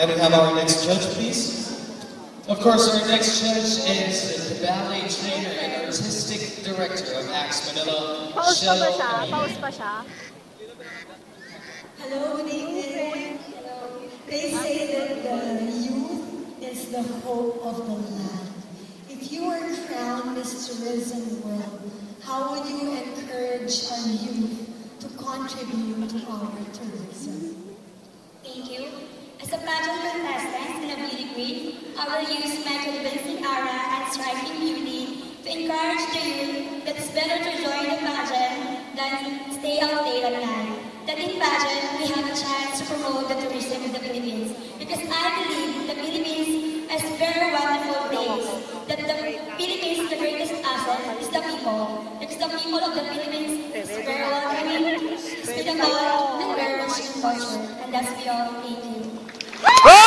And we have our next judge, please. Of course, our next judge is the ballet trainer and artistic director of Axe Manila, Pause pa ba Shelo siya? Amina. Pause pa siya? Hello, good evening. They say that the youth is the hope of the land. If you were crowned Miss Tourism World, how would you encourage our youth to contribute to our tourism? Thank you. As a pageant contestant in a beauty queen, I will use my convincing aura and striking beauty to encourage the youth that it's better to join the pageant than stay out late at night. That in pageant, we have a chance to promote the tourism of the Philippines. Because I believe the Philippines has very wonderful things. That the Philippines, the greatest asset is the people. Because the people of the Philippines is very welcoming, hospitable, and very rich in culture. And that's beyond. Thank you.